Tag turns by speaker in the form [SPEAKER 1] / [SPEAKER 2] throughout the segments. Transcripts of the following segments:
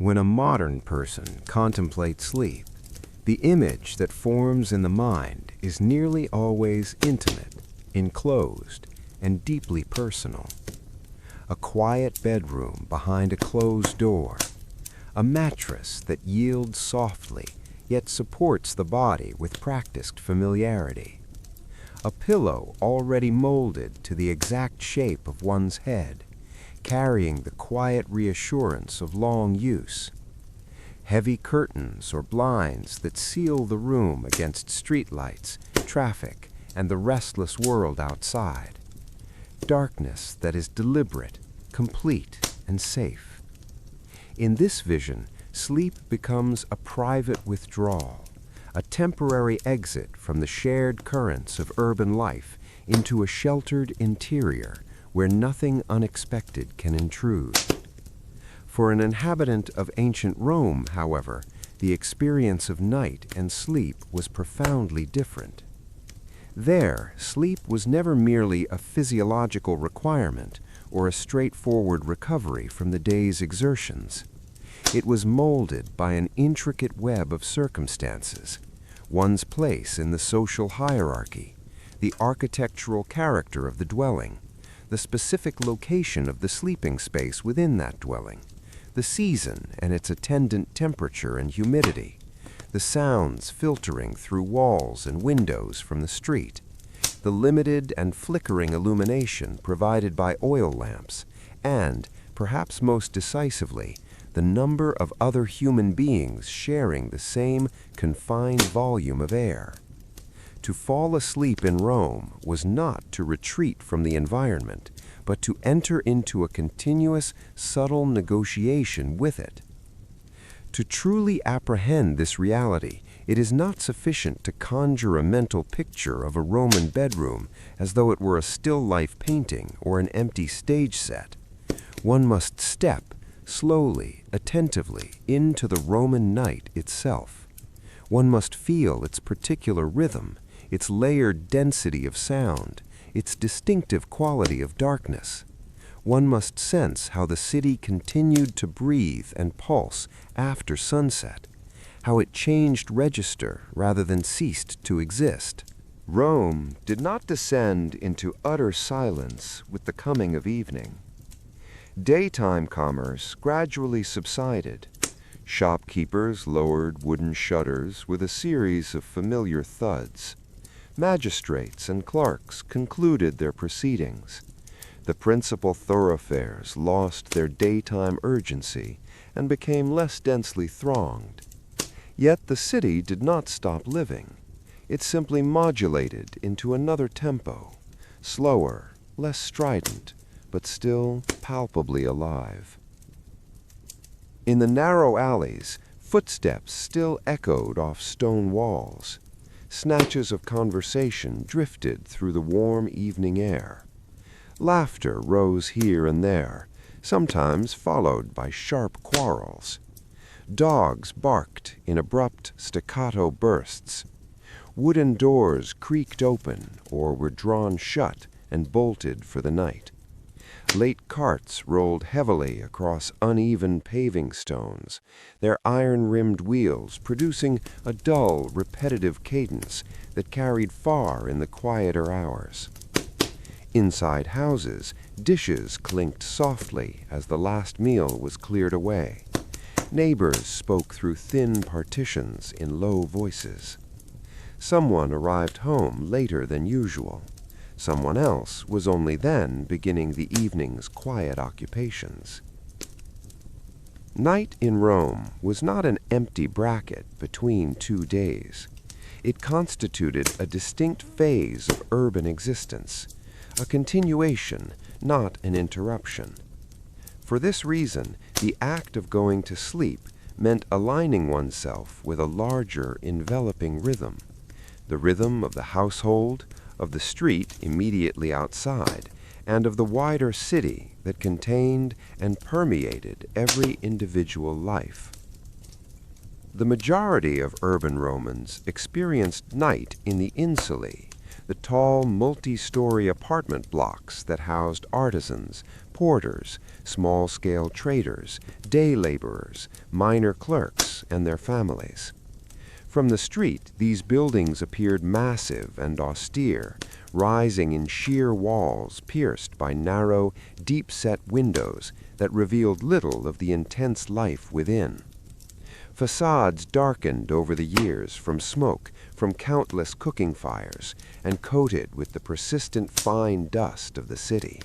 [SPEAKER 1] When a modern person contemplates sleep, the image that forms in the mind is nearly always intimate, enclosed, and deeply personal. A quiet bedroom behind a closed door, a mattress that yields softly yet supports the body with practiced familiarity, a pillow already molded to the exact shape of one's head, carrying the quiet reassurance of long use, heavy curtains or blinds that seal the room against streetlights, traffic, and the restless world outside, darkness that is deliberate, complete, and safe. In this vision, sleep becomes a private withdrawal, a temporary exit from the shared currents of urban life into a sheltered interior where nothing unexpected can intrude. For an inhabitant of ancient Rome, however, the experience of night and sleep was profoundly different. There, sleep was never merely a physiological requirement or a straightforward recovery from the day's exertions. It was molded by an intricate web of circumstances, one's place in the social hierarchy, the architectural character of the dwelling, the specific location of the sleeping space within that dwelling, the season and its attendant temperature and humidity, the sounds filtering through walls and windows from the street, the limited and flickering illumination provided by oil lamps, and, perhaps most decisively, the number of other human beings sharing the same confined volume of air. To fall asleep in Rome was not to retreat from the environment, but to enter into a continuous, subtle negotiation with it. To truly apprehend this reality, it is not sufficient to conjure a mental picture of a Roman bedroom as though it were a still life painting or an empty stage set. One must step, slowly, attentively, into the Roman night itself. One must feel its particular rhythm, its layered density of sound, its distinctive quality of darkness. One must sense how the city continued to breathe and pulse after sunset, how it changed register rather than ceased to exist. Rome did not descend into utter silence with the coming of evening. Daytime commerce gradually subsided. Shopkeepers lowered wooden shutters with a series of familiar thuds. Magistrates and clerks concluded their proceedings. The principal thoroughfares lost their daytime urgency and became less densely thronged. Yet the city did not stop living. It simply modulated into another tempo, slower, less strident, but still palpably alive. In the narrow alleys, footsteps still echoed off stone walls. Snatches of conversation drifted through the warm evening air. Laughter rose here and there, sometimes followed by sharp quarrels. Dogs barked in abrupt staccato bursts. Wooden doors creaked open or were drawn shut and bolted for the night. Late carts rolled heavily across uneven paving stones, their iron-rimmed wheels producing a dull, repetitive cadence that carried far in the quieter hours. Inside houses, dishes clinked softly as the last meal was cleared away. Neighbors spoke through thin partitions in low voices. Someone arrived home later than usual. Someone else was only then beginning the evening's quiet occupations. Night in Rome was not an empty bracket between 2 days. It constituted a distinct phase of urban existence, a continuation, not an interruption. For this reason, the act of going to sleep meant aligning oneself with a larger, enveloping rhythm, the rhythm of the household, of the street immediately outside, and of the wider city that contained and permeated every individual life. The majority of urban Romans experienced night in the insulae, the tall multi-story apartment blocks that housed artisans, porters, small-scale traders, day laborers, minor clerks, and their families. From the street, these buildings appeared massive and austere, rising in sheer walls pierced by narrow, deep-set windows that revealed little of the intense life within. Facades darkened over the years from smoke from countless cooking fires and coated with the persistent fine dust of the city.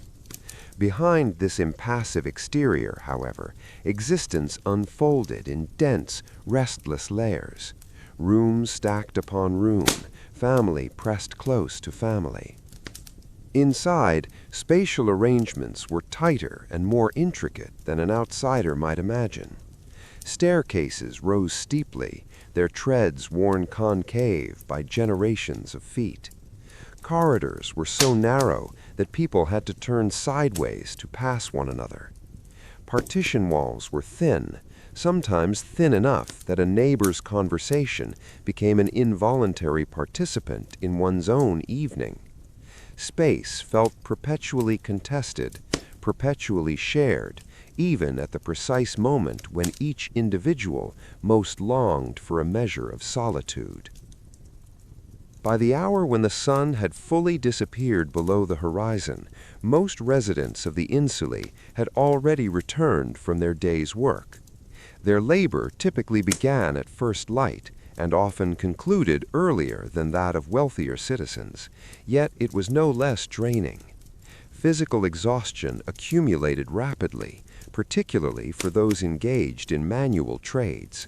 [SPEAKER 1] Behind this impassive exterior, however, existence unfolded in dense, restless layers. Room stacked upon room, family pressed close to family. Inside, spatial arrangements were tighter and more intricate than an outsider might imagine. Staircases rose steeply, their treads worn concave by generations of feet. Corridors were so narrow that people had to turn sideways to pass one another. Partition walls were thin, sometimes thin enough that a neighbor's conversation became an involuntary participant in one's own evening. Space felt perpetually contested, perpetually shared, even at the precise moment when each individual most longed for a measure of solitude. By the hour when the sun had fully disappeared below the horizon, most residents of the insulae had already returned from their day's work. Their labor typically began at first light and often concluded earlier than that of wealthier citizens, yet it was no less draining. Physical exhaustion accumulated rapidly, particularly for those engaged in manual trades.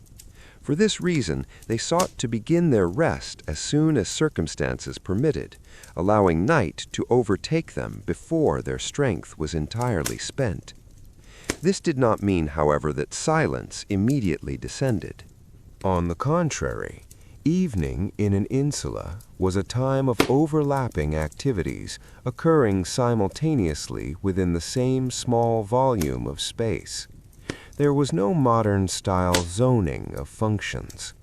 [SPEAKER 1] For this reason, they sought to begin their rest as soon as circumstances permitted, allowing night to overtake them before their strength was entirely spent. This did not mean, however, that silence immediately descended. On the contrary, evening in an insula was a time of overlapping activities occurring simultaneously within the same small volume of space. There was no modern-style zoning of functions.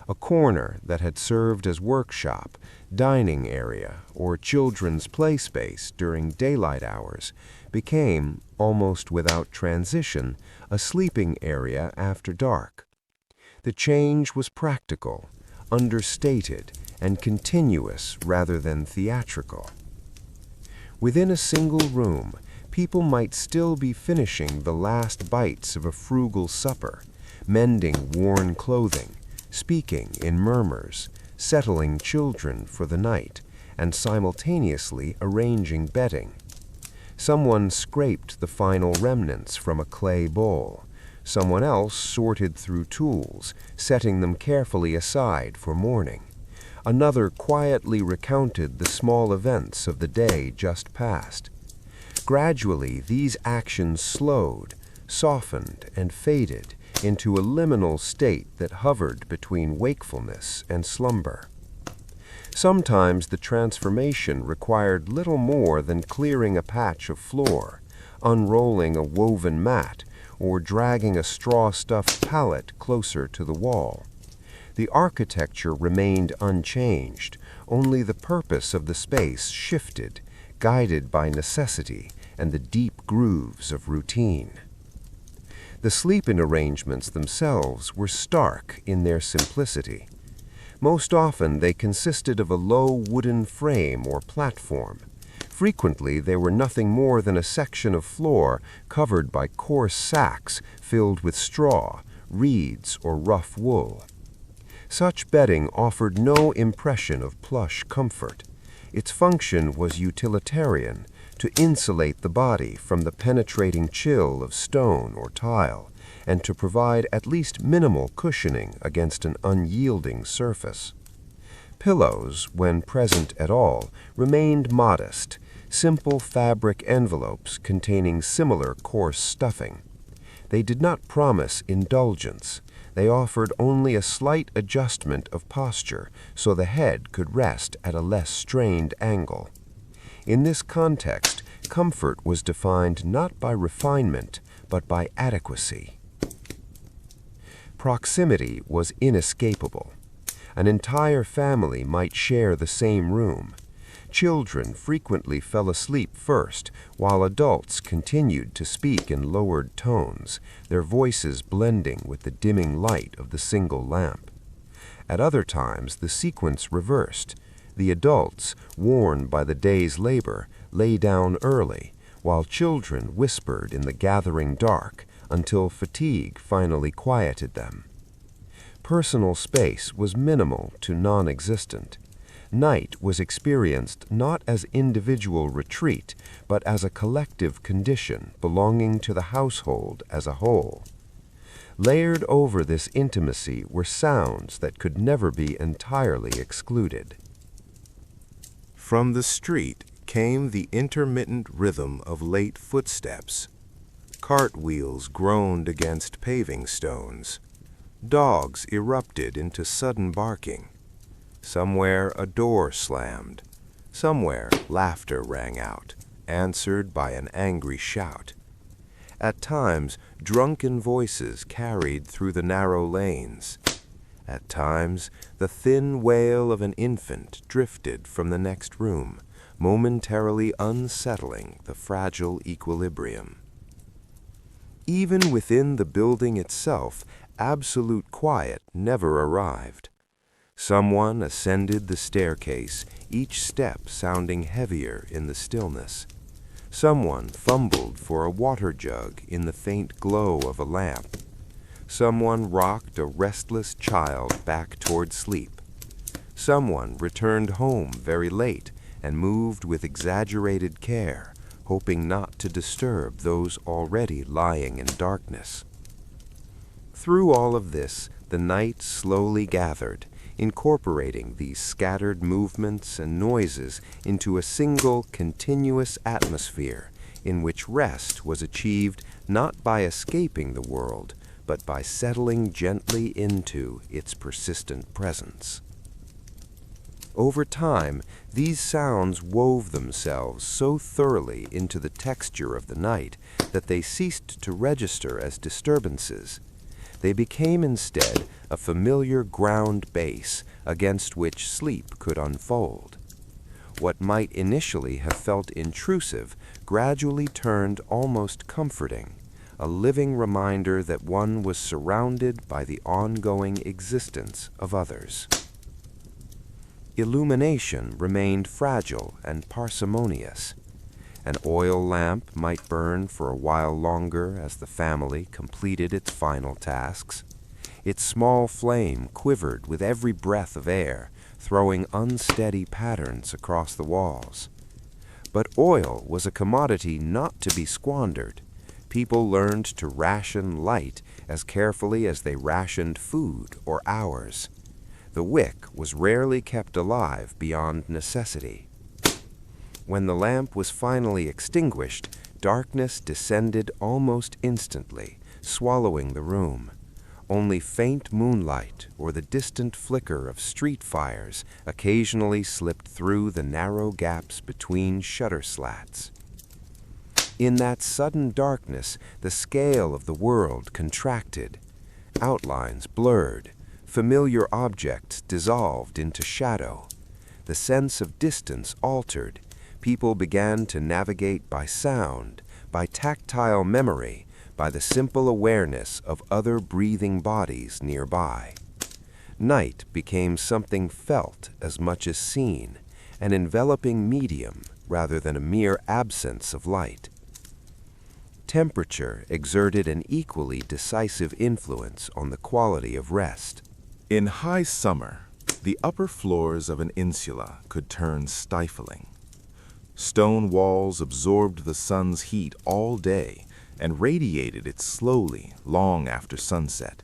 [SPEAKER 1] A corner that had served as workshop, dining area, or children's play space during daylight hours became, almost without transition, a sleeping area after dark. The change was practical, understated, and continuous rather than theatrical. Within a single room, people might still be finishing the last bites of a frugal supper, mending worn clothing, speaking in murmurs, settling children for the night, and simultaneously arranging bedding. Someone scraped the final remnants from a clay bowl. Someone else sorted through tools, setting them carefully aside for morning. Another quietly recounted the small events of the day just past. Gradually, these actions slowed, softened, and faded into a liminal state that hovered between wakefulness and slumber. Sometimes the transformation required little more than clearing a patch of floor, unrolling a woven mat, or dragging a straw-stuffed pallet closer to the wall. The architecture remained unchanged, only the purpose of the space shifted, guided by necessity and the deep grooves of routine. The sleep-in arrangements themselves were stark in their simplicity. Most often they consisted of a low wooden frame or platform. Frequently they were nothing more than a section of floor covered by coarse sacks filled with straw, reeds, or rough wool. Such bedding offered no impression of plush comfort. Its function was utilitarian, to insulate the body from the penetrating chill of stone or tile, and to provide at least minimal cushioning against an unyielding surface. Pillows, when present at all, remained modest, simple fabric envelopes containing similar coarse stuffing. They did not promise indulgence. They offered only a slight adjustment of posture so the head could rest at a less strained angle. In this context, comfort was defined not by refinement, but by adequacy. Proximity was inescapable. An entire family might share the same room.
[SPEAKER 2] Children frequently fell asleep first, while adults continued to speak in lowered tones, their voices blending with the dimming light of the single lamp. At other times, the sequence reversed. The adults, worn by the day's labor, lay down early, while children whispered in the gathering dark until fatigue finally quieted them. Personal space was minimal to non-existent. Night was experienced not as individual retreat, but as a collective condition belonging to the household as a whole. Layered over this intimacy were sounds that could never be entirely excluded.
[SPEAKER 1] From the street came the intermittent rhythm of late footsteps. Cartwheels groaned against paving stones. Dogs erupted into sudden barking. Somewhere a door slammed. Somewhere laughter rang out, answered by an angry shout. At times, drunken voices carried through the narrow lanes. At times, the thin wail of an infant drifted from the next room, momentarily unsettling the fragile equilibrium. Even within the building itself, absolute quiet never arrived. Someone ascended the staircase, each step sounding heavier in the stillness. Someone fumbled for a water jug in the faint glow of a lamp. Someone rocked a restless child back toward sleep. Someone returned home very late and moved with exaggerated care, hoping not to disturb those already lying in darkness. Through all of this, the night slowly gathered, incorporating these scattered movements and noises into a single, continuous atmosphere in which rest was achieved not by escaping the world, but by settling gently into its persistent presence. Over time, these sounds wove themselves so thoroughly into the texture of the night that they ceased to register as disturbances. They became instead a familiar ground base against which sleep could unfold. What might initially have felt intrusive gradually turned almost comforting, a living reminder that one was surrounded by the ongoing existence of others. Illumination remained fragile and parsimonious. An oil lamp might burn for a while longer as the family completed its final tasks. Its small flame quivered with every breath of air, throwing unsteady patterns across the walls. But oil was a commodity not to be squandered. People learned to ration light as carefully as they rationed food or hours. The wick was rarely kept alive beyond necessity. When the lamp was finally extinguished, darkness descended almost instantly, swallowing the room. Only faint moonlight or the distant flicker of street fires occasionally slipped through the narrow gaps between shutter slats. In that sudden darkness, the scale of the world contracted. Outlines blurred. Familiar objects dissolved into shadow. The sense of distance altered. People began to navigate by sound, by tactile memory, by the simple awareness of other breathing bodies nearby. Night became something felt as much as seen, an enveloping medium rather than a mere absence of light. Temperature exerted an equally decisive influence on the quality of rest.
[SPEAKER 3] In high summer, the upper floors of an insula could turn stifling. Stone walls absorbed the sun's heat all day and radiated it slowly long after sunset.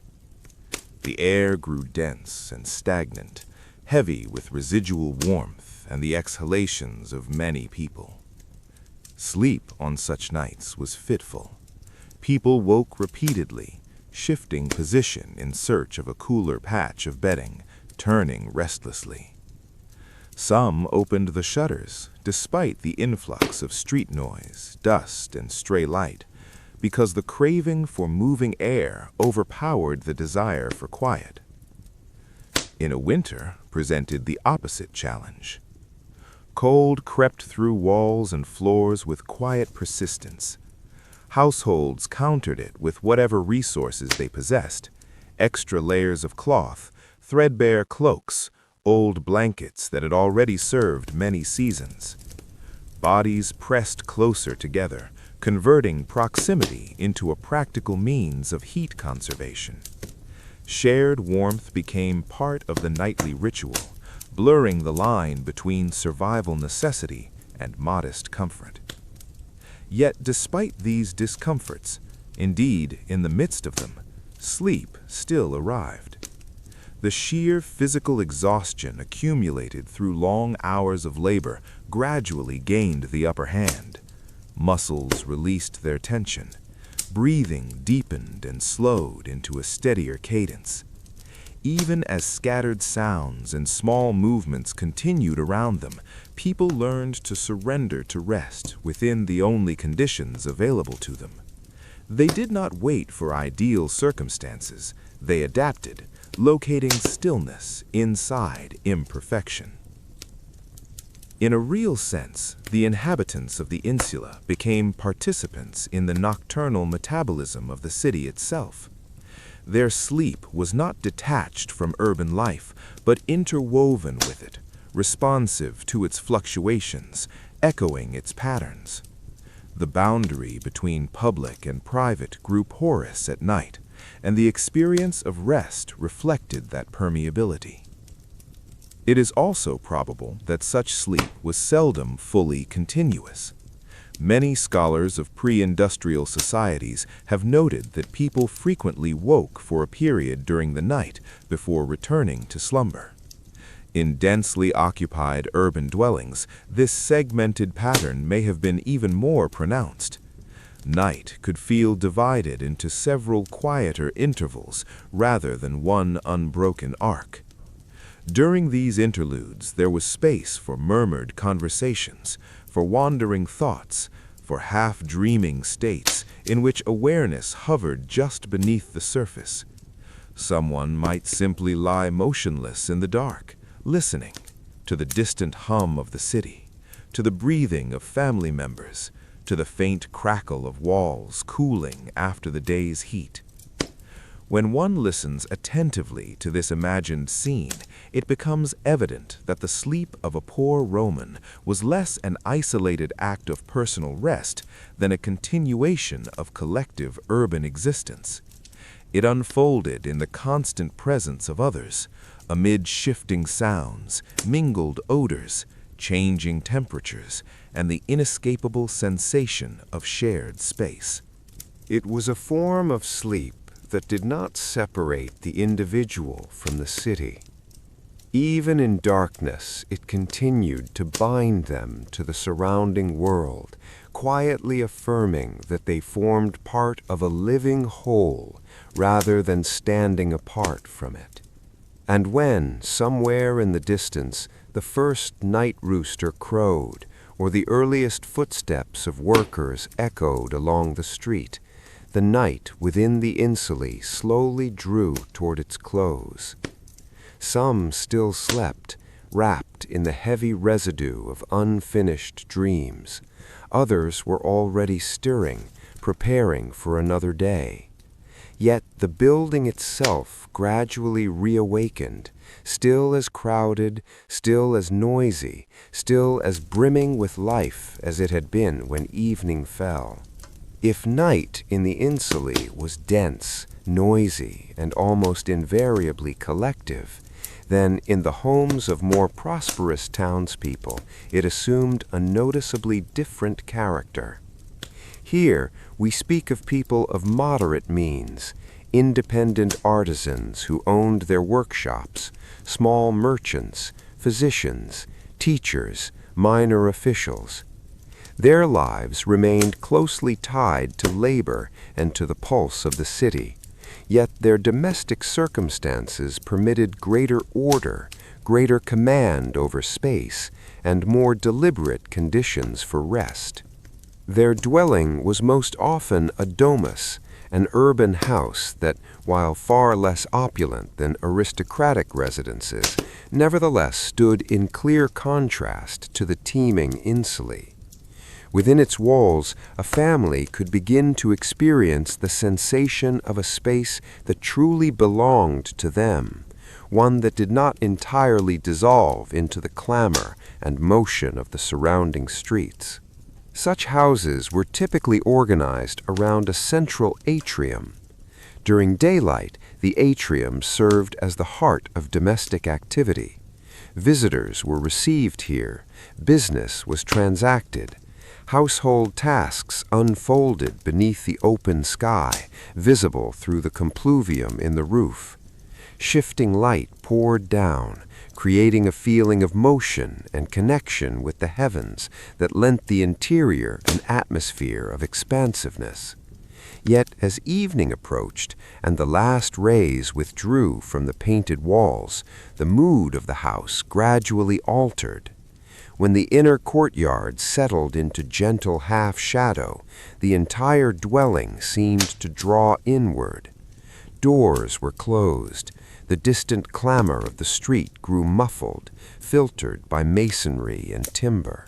[SPEAKER 3] The air grew dense and stagnant, heavy with residual warmth and the exhalations of many people. Sleep on such nights was fitful. People woke repeatedly, shifting position in search of a cooler patch of bedding, turning restlessly. Some opened the shutters, despite the influx of street noise, dust, and stray light, because the craving for moving air overpowered the desire for quiet. In a winter presented the opposite challenge. Cold crept through walls and floors with quiet persistence. Households countered it with whatever resources they possessed: extra layers of cloth, threadbare cloaks, old blankets that had already served many seasons. Bodies pressed closer together, converting proximity into a practical means of heat conservation. Shared warmth became part of the nightly ritual, blurring the line between survival necessity and modest comfort. Yet despite these discomforts, indeed in the midst of them, sleep still arrived. The sheer physical exhaustion accumulated through long hours of labor gradually gained the upper hand. Muscles released their tension. Breathing deepened and slowed into a steadier cadence. Even as scattered sounds and small movements continued around them, people learned to surrender to rest within the only conditions available to them. They did not wait for ideal circumstances. They adapted, locating stillness inside imperfection. In a real sense, the inhabitants of the insula became participants in the nocturnal metabolism of the city itself. Their sleep was not detached from urban life, but interwoven with it, responsive to its fluctuations, echoing its patterns. The boundary between public and private grew porous at night, and the experience of rest reflected that permeability. It is also probable that such sleep was seldom fully continuous. Many scholars of pre-industrial societies have noted that people frequently woke for a period during the night before returning to slumber. In densely occupied urban dwellings, this segmented pattern may have been even more pronounced. Night could feel divided into several quieter intervals rather than one unbroken arc. During these interludes, there was space for murmured conversations, for wandering thoughts, for half-dreaming states in which awareness hovered just beneath the surface. Someone might simply lie motionless in the dark, listening to the distant hum of the city, to the breathing of family members, to the faint crackle of walls cooling after the day's heat. When one listens attentively to this imagined scene, it becomes evident that the sleep of a poor Roman was less an isolated act of personal rest than a continuation of collective urban existence. It unfolded in the constant presence of others, amid shifting sounds, mingled odors, changing temperatures, and the inescapable sensation of shared space.
[SPEAKER 1] It was a form of sleep that did not separate the individual from the city. Even in darkness, it continued to bind them to the surrounding world, quietly affirming that they formed part of a living whole rather than standing apart from it. And when, somewhere in the distance, the first night rooster crowed, or the earliest footsteps of workers echoed along the street, the night within the insulae slowly drew toward its close. Some still slept, wrapped in the heavy residue of unfinished dreams. Others were already stirring, preparing for another day. Yet the building itself gradually reawakened, still as crowded, still as noisy, still as brimming with life as it had been when evening fell. If night in the insulae was dense, noisy, and almost invariably collective, then in the homes of more prosperous townspeople it assumed a noticeably different character. Here we speak of people of moderate means, independent artisans who owned their workshops, small merchants, physicians, teachers, minor officials. Their lives remained closely tied to labor and to the pulse of the city, yet their domestic circumstances permitted greater order, greater command over space, and more deliberate conditions for rest. Their dwelling was most often a domus,
[SPEAKER 2] an urban house that, while far less opulent than aristocratic residences, nevertheless stood in clear contrast to the teeming insulae. Within its walls, a family could begin to experience the sensation of a space that truly belonged to them, one that did not entirely dissolve into the clamor and motion of the surrounding streets. Such houses were typically organized around a central atrium. During daylight, the atrium served as the heart of domestic activity. Visitors were received here, business was transacted, household tasks unfolded beneath the open sky, visible through the compluvium in the roof. Shifting light poured down, creating a feeling of motion and connection with the heavens that lent the interior an atmosphere of expansiveness. Yet as evening approached and the last rays withdrew from the painted walls, the mood of the house gradually altered. When the inner courtyard settled into gentle half-shadow, the entire dwelling seemed to draw inward. Doors were closed. The distant clamor of the street grew muffled, filtered by masonry and timber.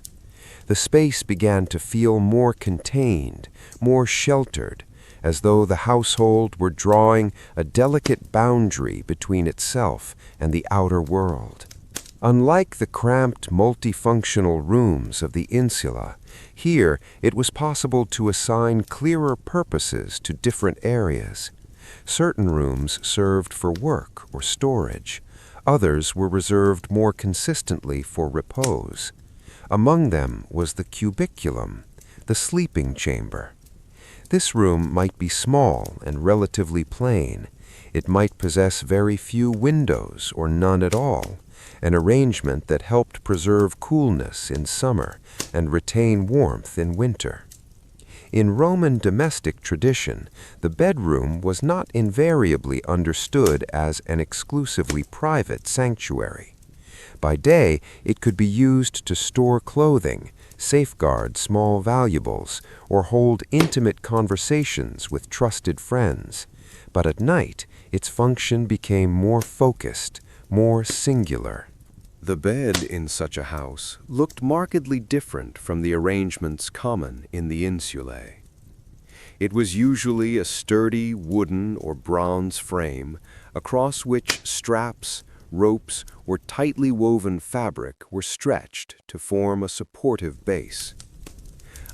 [SPEAKER 2] The space began to feel more contained, more sheltered, as though the household were drawing a delicate boundary between itself and the outer world. Unlike the cramped, multifunctional rooms of the insula, here it was possible to assign clearer purposes to different areas. Certain rooms served for work or storage. Others were reserved more consistently for repose. Among them was the cubiculum, the sleeping chamber. This room might be small and relatively plain. It might possess very few windows or none at all, an arrangement that helped preserve coolness in summer and retain warmth in winter. In Roman domestic tradition, the bedroom was not invariably understood as an exclusively private sanctuary. By day, it could be used to store clothing, safeguard small valuables, or hold intimate conversations with trusted friends. But at night, its function became more focused, more singular.
[SPEAKER 1] The bed in such a house looked markedly different from the arrangements common in the insulae. It was usually a sturdy wooden or bronze frame across which straps, ropes, or tightly woven fabric were stretched to form a supportive base.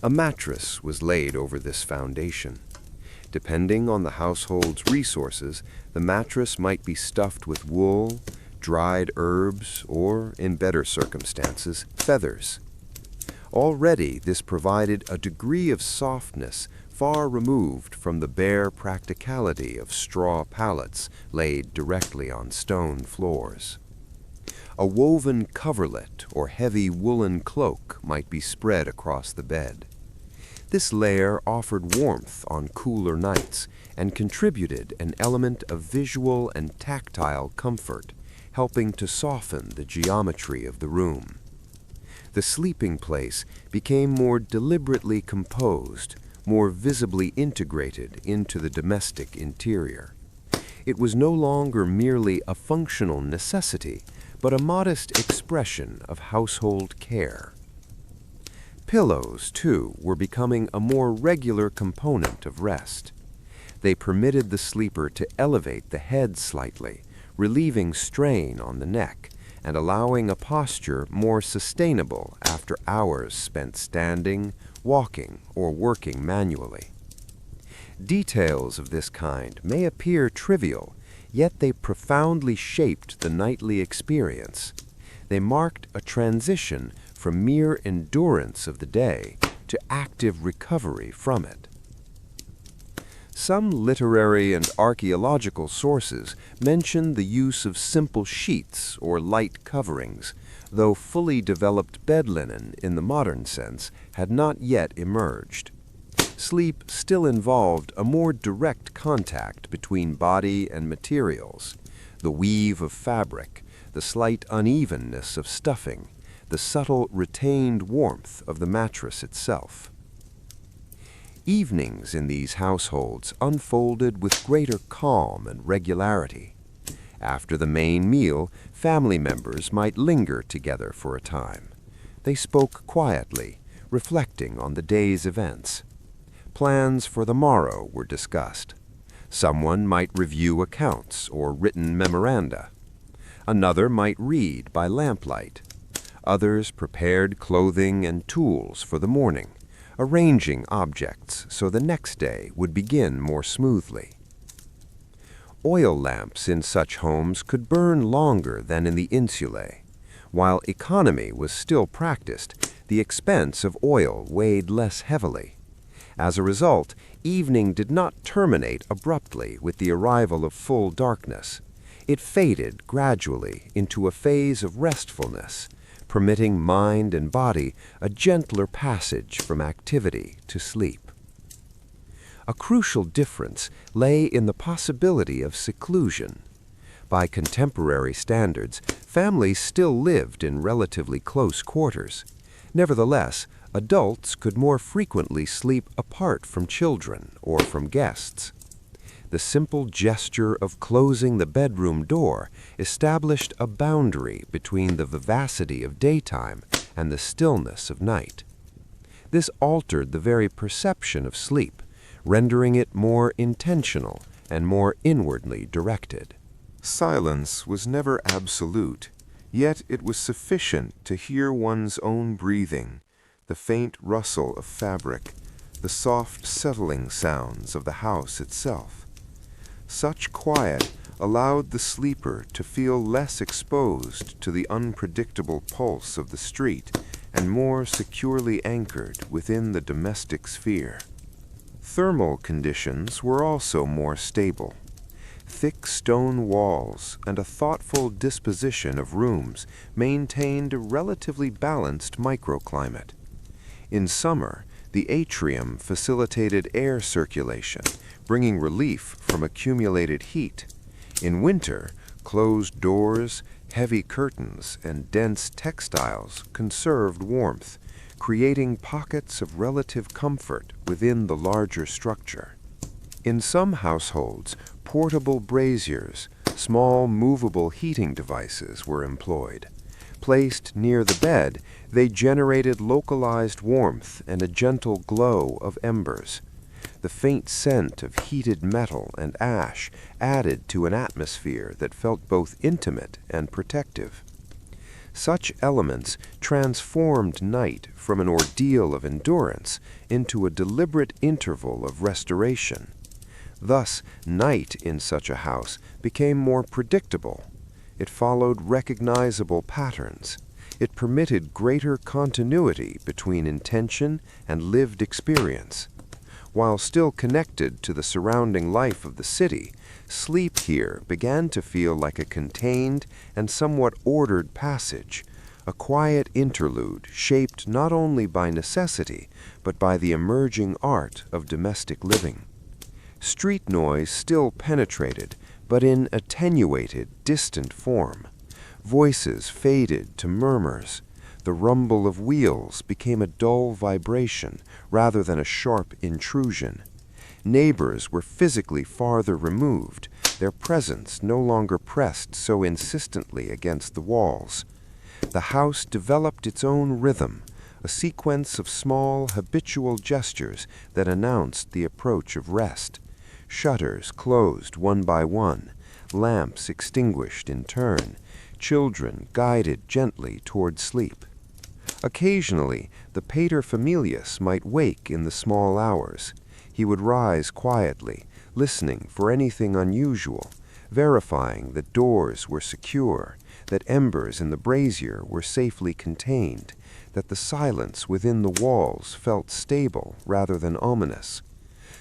[SPEAKER 1] A mattress was laid over this foundation. Depending on the household's resources, the mattress might be stuffed with wool, dried herbs, or, in better circumstances, feathers. Already this provided a degree of softness far removed from the bare practicality of straw pallets laid directly on stone floors. A woven coverlet or heavy woolen cloak might be spread across the bed. This layer offered warmth on cooler nights and contributed an element of visual and tactile comfort, helping to soften the geometry of the room. The sleeping place became more deliberately composed, more visibly integrated into the domestic interior. It was no longer merely a functional necessity, but a modest expression of household care. Pillows, too, were becoming a more regular component of rest. They permitted the sleeper to elevate the head slightly, relieving strain on the neck and allowing a posture more sustainable after hours spent standing, walking, or working manually. Details of this kind may appear trivial, yet they profoundly shaped the nightly experience. They marked a transition from mere endurance of the day to active recovery from it. Some literary and archaeological sources mention the use of simple sheets or light coverings, though fully developed bed linen in the modern sense had not yet emerged. Sleep still involved a more direct contact between body and materials, the weave of fabric, the slight unevenness of stuffing, the subtle retained warmth of the mattress itself.
[SPEAKER 2] Evenings in these households unfolded with greater calm and regularity. After the main meal, family members might linger together for a time. They spoke quietly, reflecting on the day's events. Plans for the morrow were discussed. Someone might review accounts or written memoranda. Another might read by lamplight. Others prepared clothing and tools for the morning, arranging objects so the next day would begin more smoothly. Oil lamps in such homes could burn longer than in the insulae. While economy was still practiced, the expense of oil weighed less heavily. As a result, evening did not terminate abruptly with the arrival of full darkness. It faded gradually into a phase of restfulness, permitting mind and body a gentler passage from activity to sleep. A crucial difference lay in the possibility of seclusion. By contemporary standards, families still lived in relatively close quarters. Nevertheless, adults could more frequently sleep apart from children or from guests. The simple gesture of closing the bedroom door established a boundary between the vivacity of daytime and the stillness of night. This altered the very perception of sleep, rendering it more intentional and more inwardly directed.
[SPEAKER 3] Silence was never absolute, yet it was sufficient to hear one's own breathing, the faint rustle of fabric, the soft settling sounds of the house itself. Such quiet allowed the sleeper to feel less exposed to the unpredictable pulse of the street and more securely anchored within the domestic sphere. Thermal conditions were also more stable. Thick stone walls and a thoughtful disposition of rooms maintained a relatively balanced microclimate. In summer, the atrium facilitated air circulation, bringing relief from accumulated heat. In winter, closed doors, heavy curtains, and dense textiles conserved warmth, creating pockets of relative comfort within the larger structure. In some households, portable braziers, small movable heating devices were employed. Placed near the bed, they generated localized warmth and a gentle glow of embers. The faint scent of heated metal and ash added to an atmosphere that felt both intimate and protective. Such elements transformed night from an ordeal of endurance into a deliberate interval of restoration. Thus, night in such a house became more predictable. It followed recognizable patterns. It permitted greater continuity between intention and lived experience. While still connected to the surrounding life of the city, sleep here began to feel like a contained and somewhat ordered passage, a quiet interlude shaped not only by necessity, but by the emerging art of domestic living. Street noise still penetrated, but in attenuated, distant form. Voices faded to murmurs. The rumble of wheels became a dull vibration rather than a sharp intrusion. Neighbors were physically farther removed, their presence no longer pressed so insistently against the walls. The house developed its own rhythm, a sequence of small, habitual gestures that announced the approach of rest. Shutters closed one by one, lamps extinguished in turn, children guided gently toward sleep. Occasionally, the paterfamilias might wake in the small hours. He would rise quietly, listening for anything unusual, verifying that doors were secure, that embers in the brazier were safely contained, that the silence within the walls felt stable rather than ominous.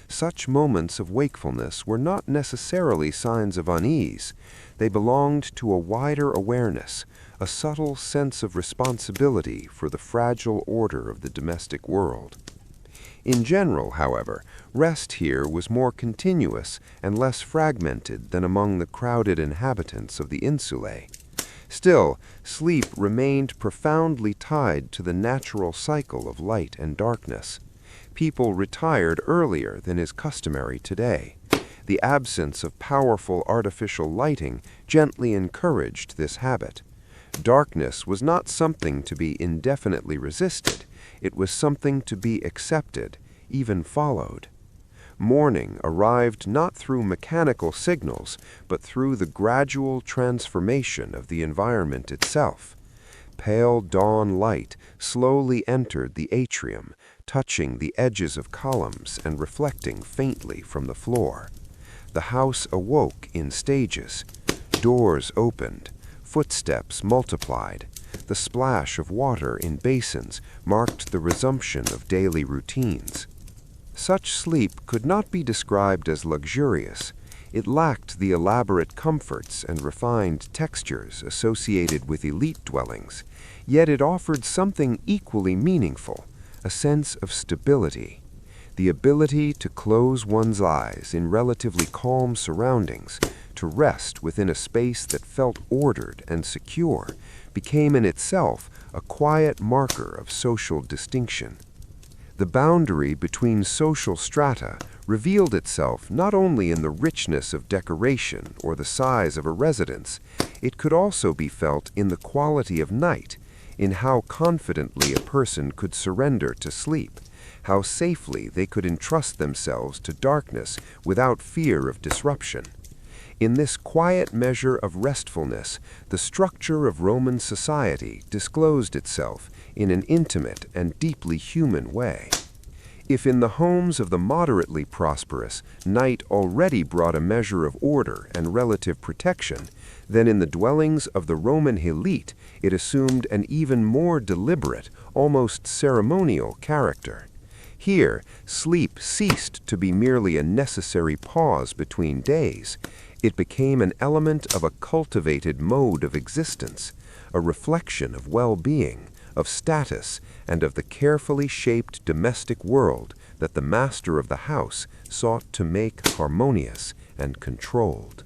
[SPEAKER 3] Such moments of wakefulness were not necessarily signs of unease. They belonged to a wider awareness, a subtle sense of responsibility for the fragile order of the domestic world. In general, however, rest here was more continuous and less fragmented than among the crowded inhabitants of the insulae. Still, sleep remained profoundly tied to the natural cycle of light and darkness.
[SPEAKER 2] people retired earlier than is customary today. The absence of powerful artificial lighting gently encouraged this habit. Darkness was not something to be indefinitely resisted. It was something to be accepted, even followed. Morning arrived not through mechanical signals, but through the gradual transformation of the environment itself. Pale dawn light slowly entered the atrium, touching the edges of columns and reflecting faintly from the floor. The house awoke in stages. Doors opened. Footsteps multiplied. The splash of water in basins marked the resumption of daily routines. Such sleep could not be described as luxurious. It lacked the elaborate comforts and refined textures associated with elite dwellings, yet it offered something equally meaningful, a sense of stability. The ability to close one's eyes in relatively calm surroundings, to rest within a space that felt ordered and secure, became in itself a quiet marker of social distinction. The boundary between social strata revealed itself not only in the richness of decoration or the size of a residence, it could also be felt in the quality of night, in how confidently a person could surrender to sleep, how safely they could entrust themselves to darkness without fear of disruption. In this quiet measure of restfulness, the structure of Roman society disclosed itself in an intimate and deeply human way. If in the homes of the moderately prosperous, night already brought a measure of order and relative protection, then in the dwellings of the Roman elite it assumed an even more deliberate, almost ceremonial character. Here, sleep ceased to be merely a necessary pause between days. It became an element of a cultivated mode of existence, a reflection of well-being, of status, and of the carefully shaped domestic world that the master of the house sought to make harmonious and controlled.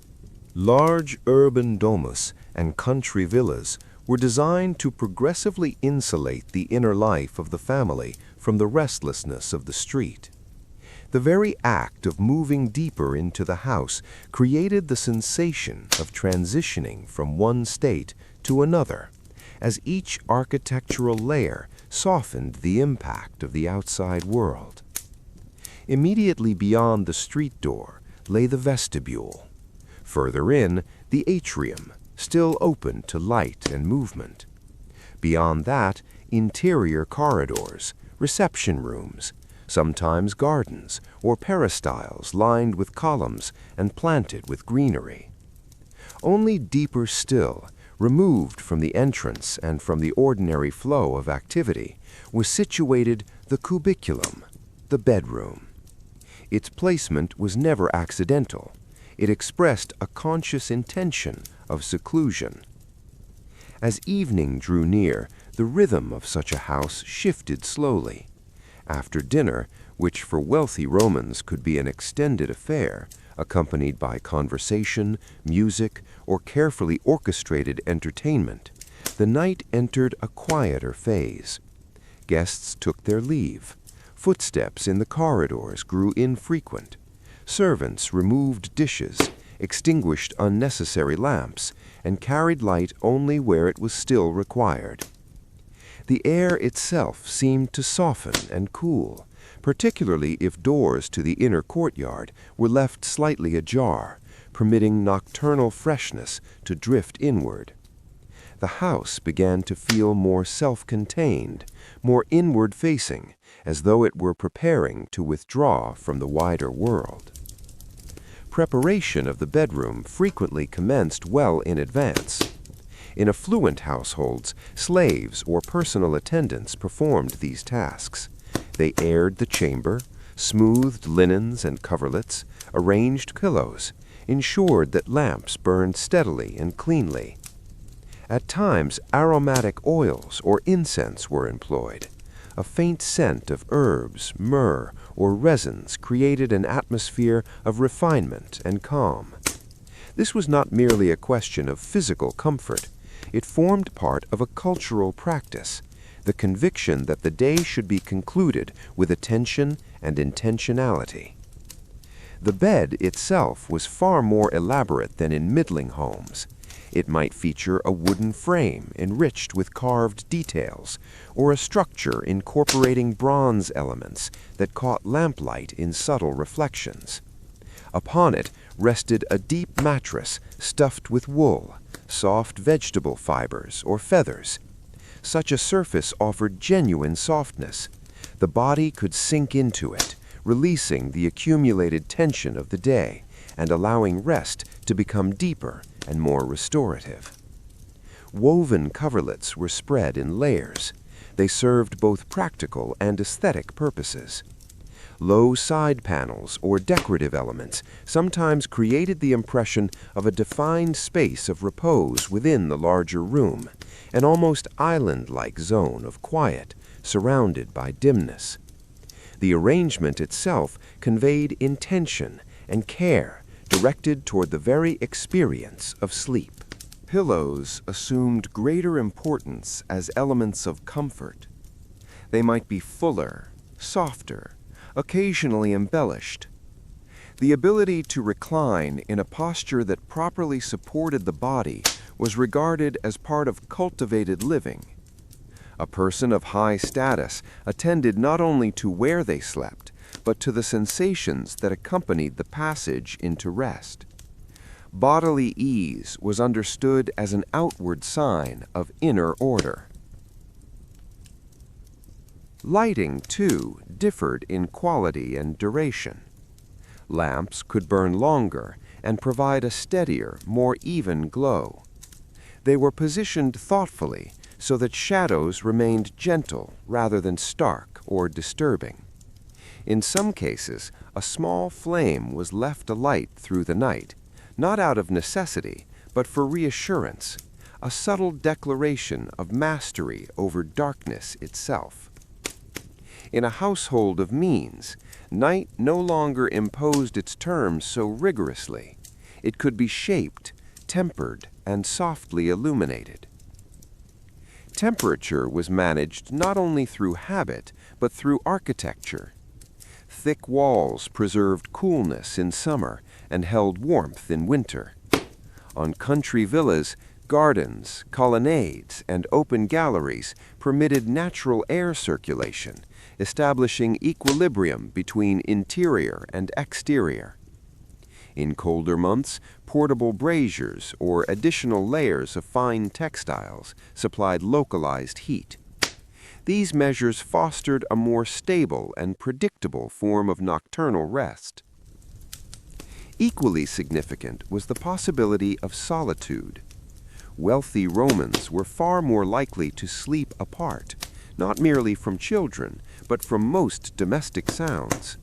[SPEAKER 3] Large urban domus and country villas were designed to progressively insulate the inner life of the family from the restlessness of the street. The very act of moving deeper into the house created the sensation of transitioning from one state to another, as each architectural layer softened the impact of the outside world. Immediately beyond the street door lay the vestibule. Further in, the atrium, still open to light and movement. Beyond that, interior corridors, reception rooms, sometimes gardens or peristyles lined with columns and planted with greenery. Only deeper still, removed from the entrance and from the ordinary flow of activity, was situated the cubiculum, the bedroom. Its placement was never accidental. It expressed a conscious intention of seclusion. As evening drew near, the rhythm of such a house shifted slowly. After dinner, which for wealthy Romans could be an extended affair, accompanied by conversation, music, or carefully orchestrated entertainment, the night entered a quieter phase. Guests took their leave. Footsteps in the corridors grew infrequent. Servants removed dishes, extinguished unnecessary lamps, and carried light only where it was still required. The air itself seemed to soften and cool, particularly if doors to the inner courtyard were left slightly ajar, permitting nocturnal freshness to drift inward. The house began to feel more self-contained, more inward-facing, as though it were preparing to withdraw from the wider world. Preparation of the bedroom frequently commenced well in advance. In affluent households, slaves or personal attendants performed these tasks. They aired the chamber, smoothed linens and coverlets, arranged pillows, ensured that lamps burned steadily and cleanly. At times, aromatic oils or incense were employed. A faint scent of herbs, myrrh, or resins created an atmosphere of refinement and calm. This was not merely a question of physical comfort. It formed part of a cultural practice.
[SPEAKER 2] the conviction that the day should be concluded with attention and intentionality. The bed itself was far more elaborate than in middling homes. It might feature a wooden frame enriched with carved details, or a structure incorporating bronze elements that caught lamplight in subtle reflections. Upon it rested a deep mattress stuffed with wool, soft vegetable fibers, or feathers. Such a surface offered genuine softness. The body could sink into it, releasing the accumulated tension of the day and allowing rest to become deeper and more restorative. Woven coverlets were spread in layers. They served both practical and aesthetic purposes. Low side panels or decorative elements sometimes created the impression of a defined space of repose within the larger room, an almost island-like zone of quiet, surrounded by dimness. The arrangement itself conveyed intention and care directed toward the very experience of sleep. Pillows assumed greater importance as elements of comfort. They might be fuller, softer, occasionally embellished. The ability to recline in a posture that properly supported the body was regarded as part of cultivated living. A person of high status attended not only to where they slept, but to the sensations that accompanied the passage into rest. Bodily ease was understood as an outward sign of inner order. Lighting, too, differed in quality and duration. Lamps could burn longer and provide a steadier, more even glow. They were positioned thoughtfully so that shadows remained gentle rather than stark or disturbing. In some cases, a small flame was left alight through the night, not out of necessity, but for reassurance, a subtle declaration of mastery over darkness itself. In a household of means, night no longer imposed its terms so rigorously. It could be shaped, tempered, and softly illuminated. Temperature was managed not only through habit, but through architecture. Thick walls preserved coolness in summer and held warmth in winter. On country villas, gardens, colonnades, and open galleries permitted natural air circulation, establishing equilibrium between interior and exterior. In colder months, portable braziers or additional layers of fine textiles supplied localized heat. These measures fostered a more stable and predictable form of nocturnal rest. Equally significant was the possibility of solitude. Wealthy Romans were far more likely to sleep apart, not merely from children, but from most domestic sounds.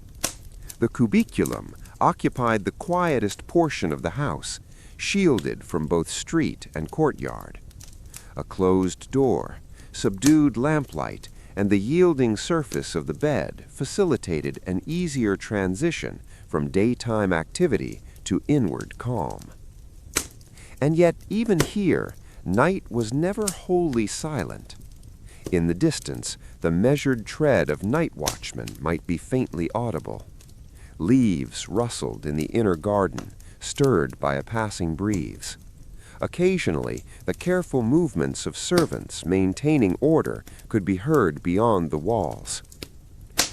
[SPEAKER 2] The cubiculum occupied the quietest portion of the house, shielded from both street and courtyard. A closed door, subdued lamplight, and the yielding surface of the bed facilitated an easier transition from daytime activity to inward calm. And yet, even here, night was never wholly silent. In the distance, the measured tread of night watchmen might be faintly audible. Leaves rustled in the inner garden, stirred by a passing breeze. Occasionally, the careful movements of servants maintaining order could be heard beyond the walls.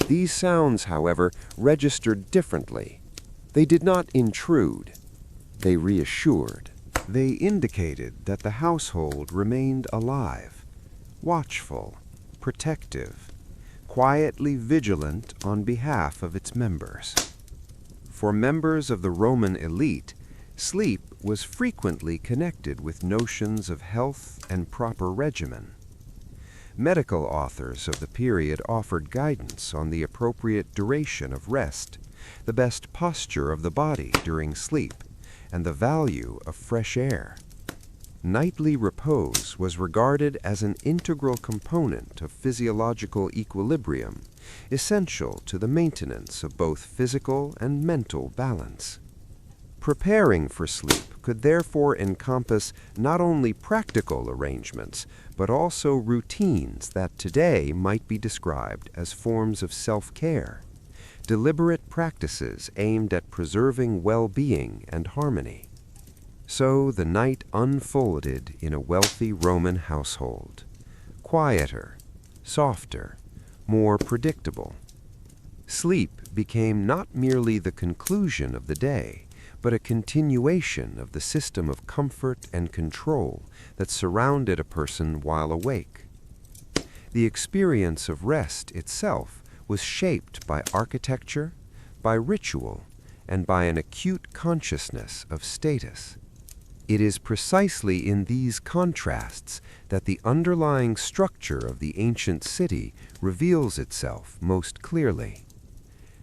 [SPEAKER 2] These sounds, however, registered differently. They did not intrude. They reassured. They indicated that the household remained alive, watchful, protective, quietly vigilant on behalf of its members. For members of the Roman elite, sleep was frequently connected with notions of health and proper regimen. Medical authors of the period offered guidance on the appropriate duration of rest, the best posture of the body during sleep, and the value of fresh air. Nightly repose was regarded as an integral component of physiological equilibrium, essential to the maintenance of both physical and mental balance. Preparing for sleep could therefore encompass not only practical arrangements, but also routines that today might be described as forms of self-care, deliberate practices aimed at preserving well-being and harmony. So the night unfolded in a wealthy Roman household, quieter, softer, more predictable. Sleep became not merely the conclusion of the day, but a continuation of the system of comfort and control that surrounded a person while awake. The experience of rest itself was shaped by architecture, by ritual, and by an acute consciousness of status. It is precisely in these contrasts that the underlying structure of the ancient city reveals itself most clearly.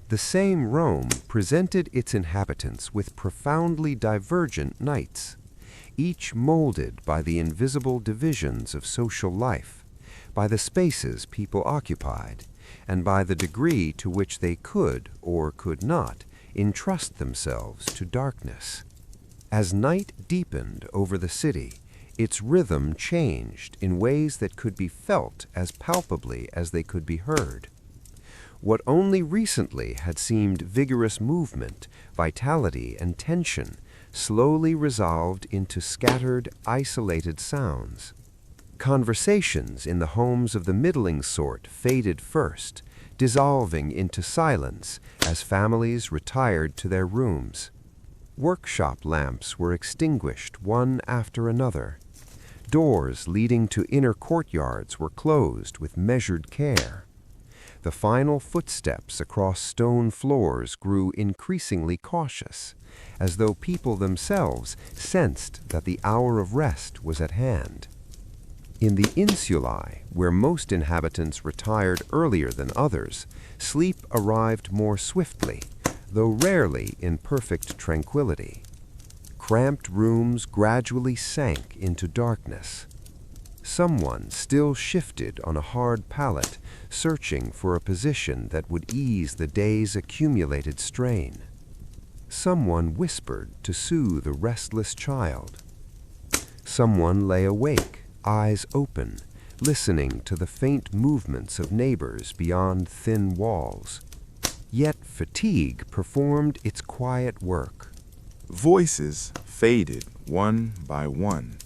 [SPEAKER 2] The same Rome presented its inhabitants with profoundly divergent nights, each molded by the invisible divisions of social life, by the spaces people occupied, and by the degree to which they could or could not entrust themselves to darkness. As night deepened over the city, its rhythm changed in ways that could be felt as palpably as they could be heard. What only recently had seemed vigorous movement, vitality, and tension slowly resolved into scattered, isolated sounds. Conversations in the homes of the middling sort faded first, dissolving into silence as families retired to their rooms. Workshop lamps were extinguished one after another. Doors leading to inner courtyards were closed with measured care. The final footsteps across stone floors grew increasingly cautious, as though people themselves sensed that the hour of rest was at hand. In the insulae, where most inhabitants retired earlier than others, sleep arrived more swiftly, though rarely in perfect tranquility. Cramped rooms gradually sank into darkness. Someone still shifted on a hard pallet, searching for a position that would ease the day's accumulated strain. Someone whispered to soothe a restless child. Someone lay awake, eyes open, listening to the faint movements of neighbors beyond thin walls. Yet fatigue performed its quiet work.
[SPEAKER 3] Voices faded one by one.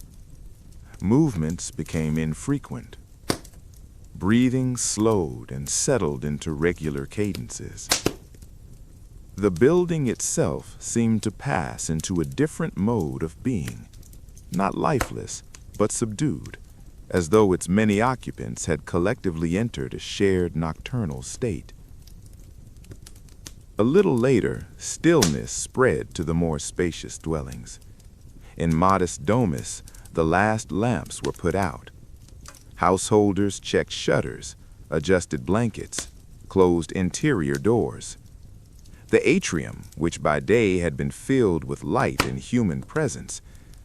[SPEAKER 3] Movements became infrequent. Breathing slowed and settled into regular cadences. The building itself seemed to pass into a different mode of being, not lifeless, but subdued, as though its many occupants had collectively entered a shared nocturnal state. A little later, stillness spread to the more spacious dwellings. In modest domus, the last lamps were put out. Householders checked shutters, adjusted blankets, closed interior doors. The atrium, which by day had been filled with light and human presence,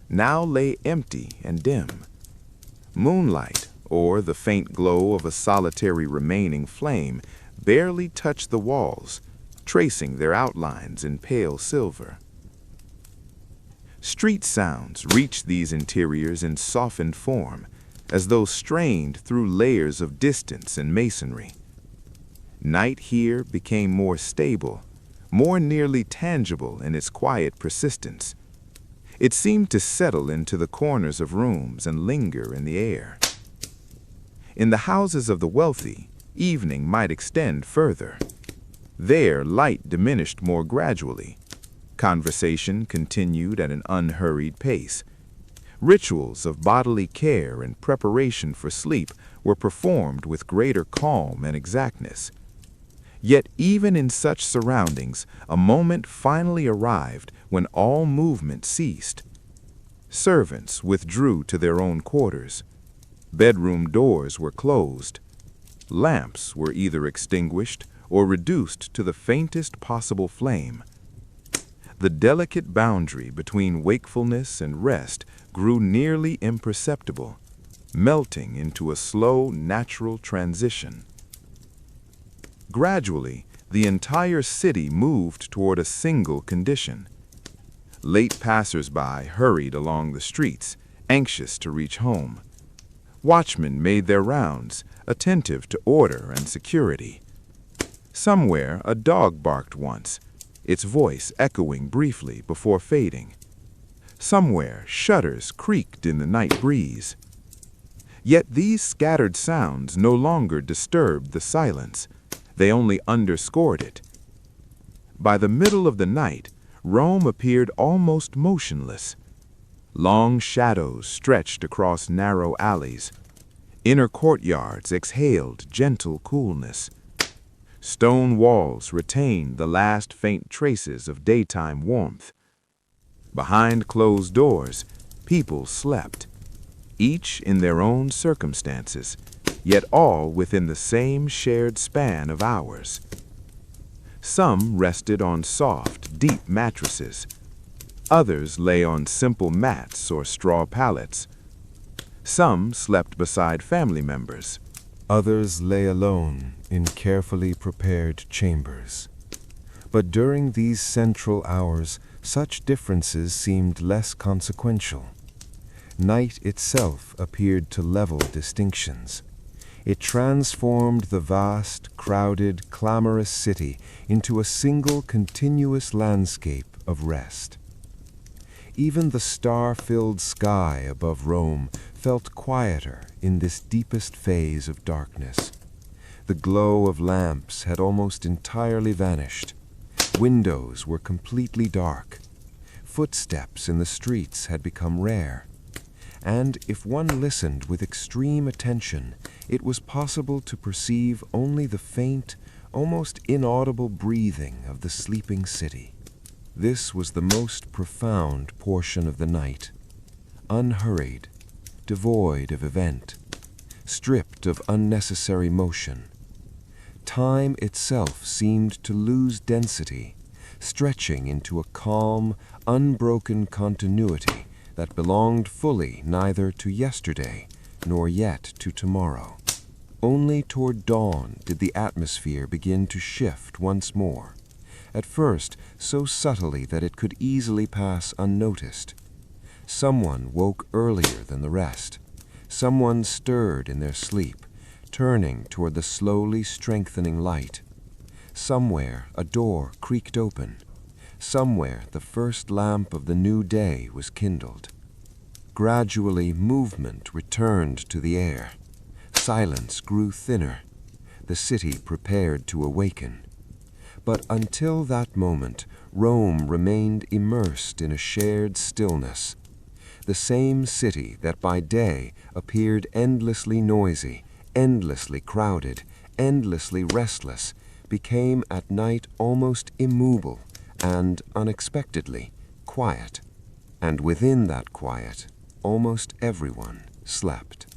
[SPEAKER 3] now lay empty and dim. Moonlight, or the faint glow of a solitary remaining flame, barely touched the walls, tracing their outlines in pale silver. Street sounds reached these interiors in softened form, as though strained through layers of distance and masonry. Night here became more stable, more nearly tangible in its quiet persistence. It seemed to settle into the corners of rooms and linger in the air. In the houses of the wealthy, evening might extend further. There, light diminished more gradually. Conversation continued at an unhurried pace. Rituals of bodily care and preparation for sleep were performed with greater calm and exactness. Yet even in such surroundings, a moment finally arrived when all movement ceased. Servants withdrew to their own quarters. Bedroom doors were closed. Lamps were either extinguished or reduced to the faintest possible flame. The delicate boundary between wakefulness and rest grew nearly imperceptible, melting into a slow, natural transition. Gradually, the entire city moved toward a single condition. Late passers-by hurried along the streets, anxious to reach home. Watchmen made their rounds, attentive to order and security. Somewhere a dog barked once, its voice echoing briefly before fading. Somewhere shutters creaked in the night breeze. Yet these scattered sounds no longer disturbed the silence. They only underscored it. By the middle of the night, Rome appeared almost motionless. Long shadows stretched across narrow alleys. Inner courtyards exhaled gentle coolness. Stone walls retained the last faint traces of daytime warmth. Behind closed doors, people slept, each in their own circumstances, yet all within the same shared span of hours. Some rested on soft, deep mattresses. Others lay on simple mats or straw pallets. Some slept beside family members.
[SPEAKER 1] Others lay alone in carefully prepared chambers. But during these central hours, such differences seemed less consequential. Night itself appeared to level distinctions. It transformed the vast, crowded, clamorous city into a single continuous landscape of rest. Even the star-filled sky above Rome felt quieter in this deepest phase of darkness. The glow of lamps had almost entirely vanished. Windows were completely dark. Footsteps in the streets had become rare. And if one listened with extreme attention, it was possible to perceive only the faint, almost inaudible breathing of the sleeping city. This was the most profound portion of the night, unhurried, devoid of event, stripped of unnecessary motion. Time itself seemed to lose density, stretching into a calm, unbroken continuity that belonged fully neither to yesterday nor yet to tomorrow. Only toward dawn did the atmosphere begin to shift once more, at first so subtly that it could easily pass unnoticed. Someone woke earlier than the rest. Someone stirred in their sleep, turning toward the slowly strengthening light. Somewhere a door creaked open. Somewhere the first lamp of the new day was kindled. Gradually movement returned to the air. Silence grew thinner. The city prepared to awaken. But until that moment, Rome remained immersed in a shared stillness. The same city that by day appeared endlessly noisy, endlessly crowded, endlessly restless, became at night almost immovable and, unexpectedly, quiet. And within that quiet, almost everyone slept.